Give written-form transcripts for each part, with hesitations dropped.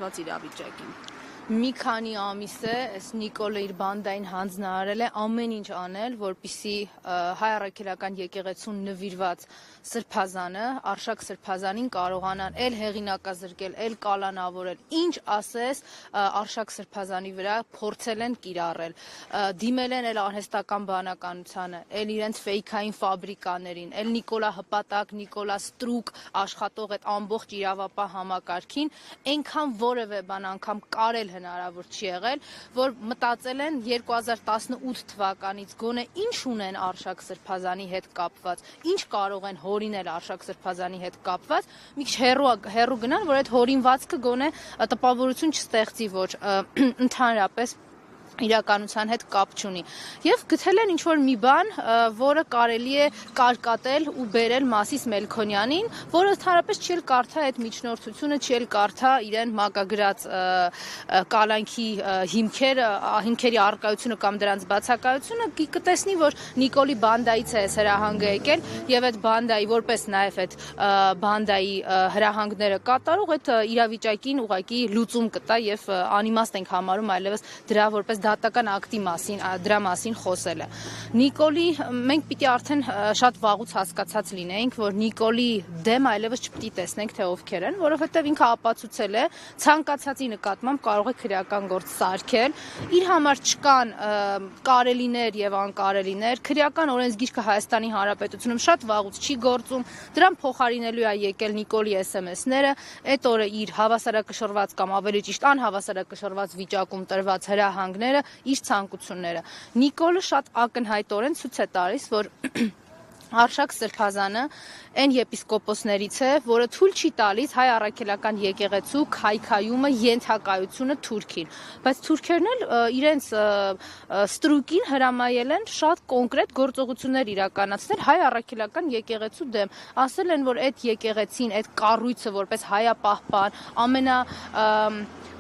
իրավիճակին։ Մի քանի ամիս է, այս Նիկոլը իր բանդային հանձնարարել է ամեն ինչ անել, որպեսզի հայ առաքելական եկեղեցուն նվիրված սրբազանը, Արշակ սրբազանին կարողանան էլ հեղինակազրկել, էլ կալանավորել, ինչ ասես Արշակ սրբազանի վրա փորձել են կիրառել, դիմել են էլ արհեստական բանականությանը, էլ իրենց ֆեյքային ֆաբրիկաներին, էլ Նիկոլա հպատակ, Նիկոլա ստրուկ աշխատող այդ ամբողջ իրավապահ համակարգին, այնքան որևէ բան անգամ կարել հնարավոր չի եղել, որ մտածել են 2018 թվականից գոնե ինչ ունեն Արշակ սրբազանի հետ կապված, ինչ կարող են հորինել Արշակ սրբազանի հետ կապված, մի քիչ հեռու գնան, որ այդ հորինվածքը գոնե տպավորություն չստեղծի, որ ընդհանրապես իրականության հետ կապ չունի։ Եվ գտել են ինչ-որ մի բան, որը կարելի է կարկատել ու բերել Մասիս Մելքոնյանին, որը ընդհանրապես չի էլ կարդա այդ միջնորդությունը, չի էլ կարդա իրեն մակագրած կալանքի հիմքերի առկայությունը կամ դրանց բացակայությունը, կտեսնի, որ Նիկոլի բանդայից է այս հրահանգը եկել եւ այդ բանդայի, որպես նաեւ այդ բանդայի հրահանգները կատարող այդ իրավիճակին ուղղակի լուծում կտա եւ անիմաստ ենք համարում այլևս դրա որպես դատական ակտի մասին, դրա մասին խոսելը։ Նիկոլի, մենք պիտի արդեն շատ վաղուց հասկացած լինեինք, որ Նիկոլի դեմ այլևս չպիտի տեսնենք, թե ովքեր են, որովհետև ինքը ապացուցել է, ցանկացածի նկատմամբ կարող է քրեական գործ սարքել, իր համար չկան կարելիներ եւ անկարելիներ, քրեական օրենսգիրքը Հայաստանի Հանրապետությունում շատ վաղուց չի գործում, դրան փոխարինելու է եկել Նիկոլի SMS-ները, այդ օրը իր հավասարակշռված կամ ավելի ճիշտ անհավասարակշռված վիճակում տրված հրահանգները իր ցանկությունները։ Նիկոլը շատ ակնհայտորեն ցույց է տալիս, որ Արշակ սրբազանը այն եպիսկոպոսներից է, որը թույլ չի տալիս հայ առաքելական եկեղեցու քայքայումը, ենթակայությունը Թուրքին։ Բայց թուրքերն էլ իրենց ստրուկին հրամայել են շատ կոնկրետ գործողություններ իրականացնել հայ առաքելական եկեղեցու դեմ։ Ասել են, որ այդ եկեղեցին, այդ կառույցը որպես հայապահպան,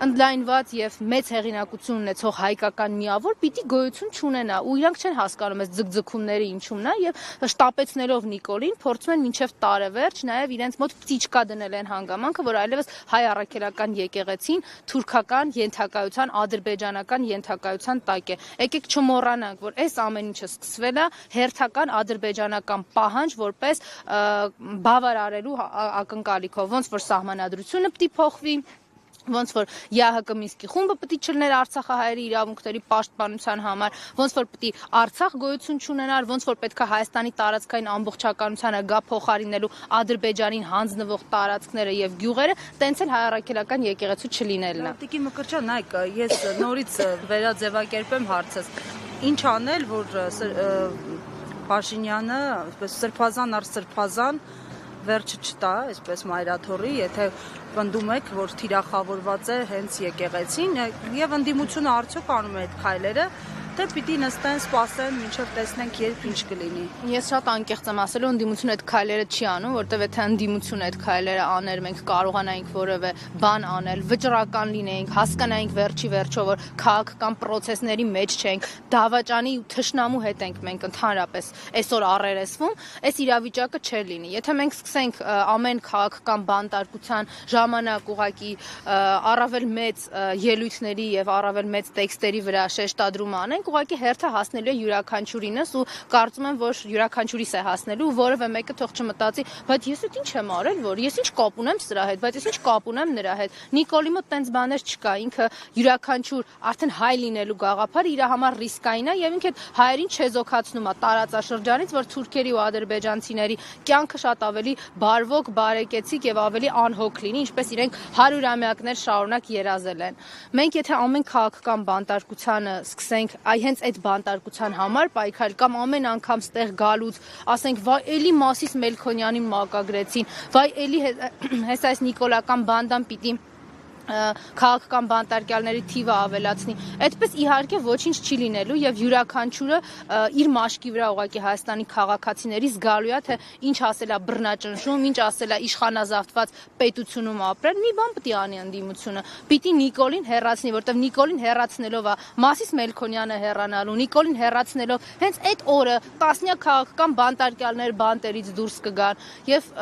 ընդլայնված եւ մեծ հեղինակություն ունեցող հայկական միավոր պիտի գոյություն չունենա ու իրանք չեն հասկանում այս ձգձգումների ինչումն է եւ շտապեցնելով Նիկոլին փորձում են մինչեւ տարեվերջ նաեւ իրենց մոտ պտիչկա դնել են հանգամանքը, որ այլևս հայ առաքելական եկեղեցին թուրքական ենթակայության, ադրբեջանական ենթակայության տակ է։ Եկեք չմոռանանք, որ այս ամեն ինչը սկսվել է հերթական ադրբեջանական պահանջ որպես բավարարելու ակնկալիքով, ոնց որ սահմանադրությունը պիտի փոխվի, ոնց որ ԵԱՀԿ Մինսկի խումբը պիտի չլներ Արցախահայերի իրավունքների պաշտպանության համար, ոնց որ պիտի Արցախ գոյություն չունենար, ոնց որ պետք է Հայաստանի տարածքային ամբողջականությանը գա փոխարինելու Ադրբեջանին հանձնվող տարածքները եւ գյուղերը, տենց էլ հայ առաքելական եկեղեցու չլինելն է։ Տիկի Մկրտչյան, նայեք, ես նորից վերաձևակերպեմ հարցս։ Ինչ անել, որ Փաշինյանը, այսպես սրբազան առ սրբազան վերջը չտա, այսպես մայրաթորի, եթե պնդում եք, որ թիրախավորված է հենց եկեղեցին եւ ընդդիմությունը արդյոք անում է այդ քայլերը, թե պիտի նստեն, սպասեն, մինչև տեսնենք երբ ինչ կլինի։ Ես շատ անկեղծ եմ ասելու, ընդդիմությունը այդ քայլերը չի անում, որտեղ եթե ընդդիմությունը այդ քայլերը աներ, մենք կարողանայինք որևէ բան անել, վճռական լինեինք, հասկանայինք վերջի վերջո, որ քաղաքական process-ների մեջ չենք, դավաճանի ու թշնամու հետ ենք մենք ընդհանրապես այսօր առերեսվում, այս իրավիճակը չէր լինի։ Եթե մենք սկսենք ամեն քաղաքական բանտարկության ժամանակ ուղղակի առավել մեծ ելույթների եւ առավել մեծ տեքստերի վրա շեշտադրում անենք, ուղղակի հերթը հասնելու է յուրաքանչյուրինս ու կարծում եմ, որ յուրաքանչյուրիս է հասնելու ու որևէ մեկը թող չմտածի, բայց ես այդ ինչ եմ արել, որ ես ինչ կապ ունեմ սրա հետ, բայց ես ինչ կապ ունեմ նրա հետ։ Նիկոլի մոտ տենց բաներ չկա, ինքը յուրաքանչյուր արդեն հայ լինելու գաղափարը իր համար ռիսկային է եւ ինքը հայերին չեզոքացնում է տարածաշրջանից, որ թուրքերի ու ադրբեջանցիների կյանքը շատ ավելի բարվոք, բարեկեցիկ եւ ավելի անհոգ լինի, ինչպես իրենք 100-ամյակներ շարունակ երազել են։ Մենք եթե ամեն քաղաքական բանտարկությանը սկսենք հենց այդ բանտարկության համար պայքարել կամ ամեն անգամ ստեղ գալուց ասենք վայ էլի Մասիս Մելքոնյանին մակագրեցին, վայ էլի հեսա այս նիկոլական բանդան պիտի քաղաքական բանտարկյալների թիվը ավելացնի։ Այդպես իհարկե ոչինչ չի լինելու եւ յուրաքանչյուրը իր մաշկի վրա ուղղակի Հայաստանի քաղաքացիների զգալու է թե ինչ ասելա բռնաճնշում, ինչ ասելա իշխանազավթված պետությունում ապրել, մի բան պետք է անի ընդդիմությունը։ Պիտի Նիկոլին հեռացնի, որտեվ Նիկոլին հեռացնելով է Մասիս Մելքոնյանը հեռանալու, Նիկոլին հեռացնելով հենց այդ օրը տասնյակ քաղաքական բանտարկյալներ բանտերից դուրս կգան եւ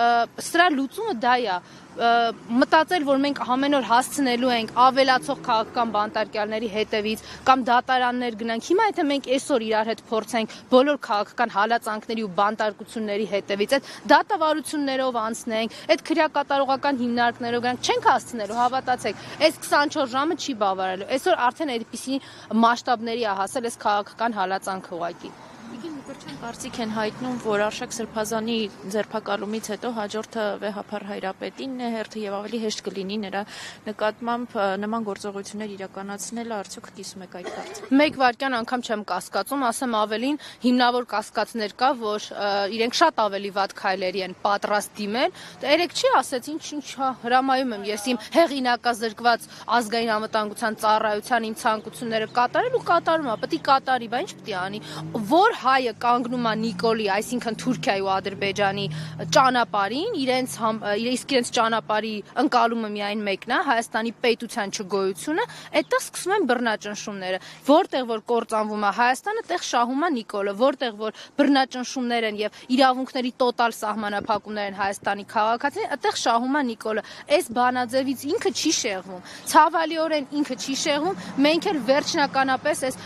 սրա լուծումը դա է։ մտածել, որ մենք ամեն օր հասցնելու ենք ավելացող քաղաքական բանտարկյալների հետևից կամ դատարաններ գնանք։ Հիմա եթե մենք այսօր իրար հետ փորձենք բոլոր քաղաքական հալածանքների ու բանտարկությունների հետևից այդ դատավարություններով անցնենք, այդ քրեակատարողական հիմնարկներով գնանք, չենք հասցնելու, հավատացեք, այս 24 ժամը չի բավարարելու։ Այսօր արդեն այդպիսի մասշտաբների է հասել այս քաղաքական հալածանքը ուղղակի։ Իգին Մկրտչյան կարծիք են հայտնում, որ Արշակ Սրբազանի ձերբակալումից հետո հաջորդը Վեհափար Հայրապետինն է հերթը եւ ավելի հեշտ կլինի նրա նկատմամբ նման գործողություններ իրականացնելը, արդյոք կիսում եք այդ կարծիքը։ Մեկ վայրկյան անգամ չեմ կասկածում, ասեմ ավելին, հիմնավոր կասկածներ կա, որ իրենք շատ ավելի վատ քայլերի են պատրաստ դիմել։ Երեք չի ասեց, ինչ հրամայում եմ ես իմ հեղինակազրկված ազգային անվտանգության ծառայության իմ ցանկությունները կատարել ու կատարում եմ, պետք է կատարի, բա ինչ պետք է անի։ Որ հայը կանգնում է Նիկոլի, այսինքն Թուրքիայի ու Ադրբեջանի ճանապարհին, իրենց ճանապարհի ընկալումը միայն մեկն է, Հայաստանի պետության չգոյությունը, այդտեղ սկսվում են բռնաճնշումները։ Որտեղ որ կործանվում է Հայաստանը, տեղ շահում է Նիկոլը, որտեղ որ բռնաճնշումներ են եւ իրավունքների տոտալ սահմանափակումներ են Հայաստանի քաղաքացիներին, այդտեղ շահում է Նիկոլը։ Այս բանաձևից ինքը չի շեղվում։ Ցավալիորեն ինքը չի շեղվում։ Մենք էլ վերջնականապես այս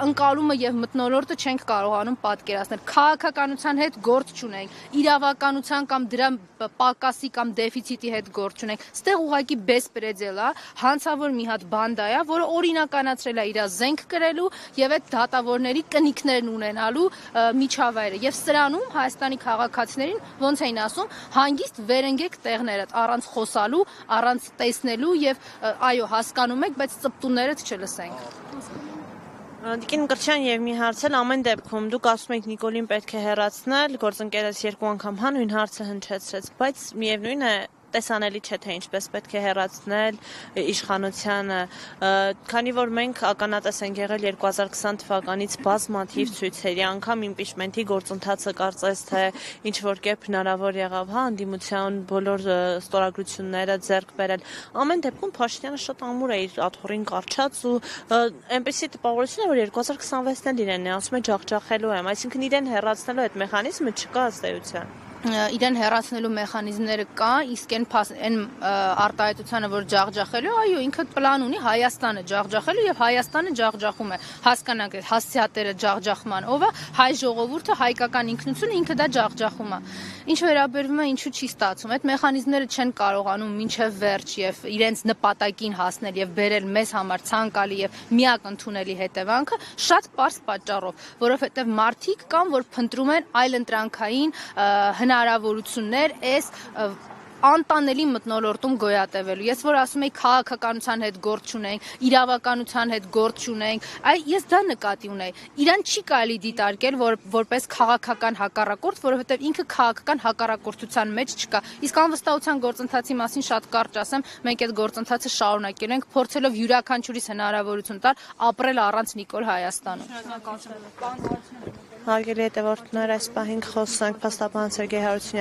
ընկալումը եւ մթնոլորտը չենք կարողանում պատկերացնել, քաղաքականության հետ գործ չունենք, իրավականության կամ դրա պակասի կամ դեֆիցիտի հետ գործ չունենք։ Ստեղ ուղղակի բեսպրեդել է, հանցավոր մի հատ բանդա է, որը օրինականացրել է իր զենք կրելու եւ այդ դատավորների կնիքներն ունենալու միջավայրը։ Եվ սրանում Հայաստանի քաղաքացիներին ոնց էին ասում, հանգիստ վերընկեք տեղներդ, առանց խոսալու, առանց տեսնելու եւ այո, հասկանում եք, բայց ծպտուններդ չլսենք։ Տիկին Մկրտչյան եւ մի հարց էլ ամեն դեպքում դուք ասում եք Նիկոլին պետք է հեռացնել, գործընկերս 2 անգամ հանուն հարցը հնչեցրեց, բայց միևնույն է տեսանելի չէ թե ինչպես պետք է հեռացնել իշխանությանը, քանի որ մենք ականատես ենք եղել 2020 թվականից բազմաթիվ ցույցերի, անգամ իմպիչմենթի գործընթացը կարծես թե ինչ որ կերպ հնարավոր եղավ, հա, անդիմության բոլոր ստորագրությունները ձեռք բերել։ Ամեն դեպքում Փաշինյանը շատ ամուր է իր աթոռին կարճած ու այնպեսի տպավորություն է, որ 2026-ն էլ իրեն է ասում է ջախջախելու եմ, այսինքն իրեն հեռացնելու այդ մեխանիզմը չկա ըստ էության։ Իրեն հեռացնելու մեխանիզմները կա, իսկ այն արտահայտությանը, որ ջախջախելու, այո, ինքը պլան ունի Հայաստանը ջախջախելու եւ Հայաստանը ջախջախում է։ Հասկանանք, հասցեատերը ջախջախման ով է, հայ ժողովուրդը, հայկական ինքնությունը ինքը դա ջախջախում է։ Ինչ վերաբերվում է ինչու չի ստացվում, այդ մեխանիզմները չեն կարողանում մինչև վերջ եւ իրենց նպատակին հասնել եւ բերել մեզ համար ցանկալի եւ միակ ընդունելի հետևանքը շատ པարզ պատճառով, որովհետեւ մարդիկ կան, որ փնտրում են այլընտրանքային հնարավորություններ այս անտանելի մթնոլորտում գոյատևելու։ Ես որ ասում եի քաղաքականության հետ գործ չունենք, իրավականության հետ գործ չունենք, ես դա նկատի ունեի։ Իրան չի կարելի դիտարկել որպես քաղաքական հակառակորդ, որովհետև ինքը քաղաքական հակառակորդության մեջ չկա։ Իսկ անվստահության գործընթացի մասին շատ կարճ ասեմ, մենք այդ գործընթացը շարունակելու ենք, փորձելով յուրաքանչյուրիս հնարավորություն տալ ապրել առանց Նիկոլ Հայաստանում։ Հարգելի հետևորդներ, այս պահին խոսանք փաստաբան Սերգեյ Հարությունյանի